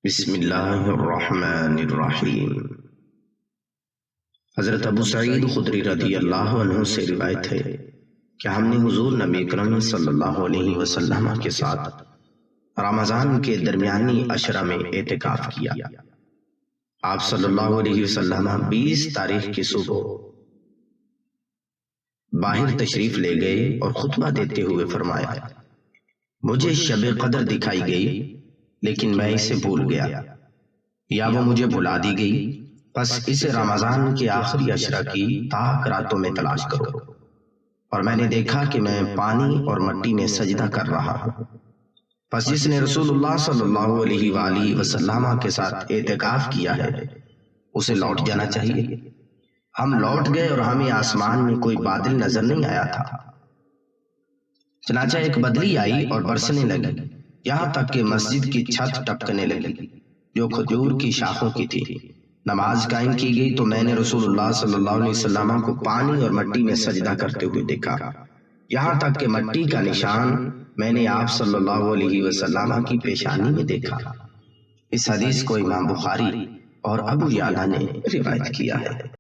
بسم اللہ الرحمن الرحیم۔ حضرت ابو سعید خدری رضی اللہ عنہ سے روایت ہے کہ ہم نے حضور نبی اکرم صلی اللہ علیہ وسلم کے ساتھ رمضان کے درمیانی عشرہ میں اعتکاف کیا۔ آپ صلی اللہ علیہ وسلم 20 تاریخ کی صبح باہر تشریف لے گئے اور خطبہ دیتے ہوئے فرمایا، مجھے شب قدر دکھائی گئی لیکن میں اسے بھول گیا، یا وہ مجھے بھلا دی گئی، پس اسے رمضان کے آخری عشرہ کی تاک راتوں میں تلاش کرو۔ اور میں نے دیکھا کہ میں پانی اور مٹی میں سجدہ کر رہا ہوں، پس جس نے رسول اللہ صلی اللہ علیہ وآلہ وسلم کے ساتھ اعتکاف کیا ہے اسے لوٹ جانا چاہیے۔ ہم لوٹ گئے اور ہمیں آسمان میں کوئی بادل نظر نہیں آیا تھا، چنانچہ ایک بدلی آئی اور برسنے لگی، یہاں تک کہ مسجد کی چھت ٹپکنے لگی جو کھجور کی شاخوں کی تھی۔ نماز قائم کی گئی تو میں نے رسول اللہ صلی اللہ علیہ وسلم کو پانی اور مٹی میں سجدہ کرتے ہوئے دیکھا، یہاں تک کہ مٹی کا نشان میں نے آپ صلی اللہ علیہ وسلم کی پیشانی میں دیکھا۔ اس حدیث کو امام بخاری اور ابو یعلا نے روایت کیا ہے۔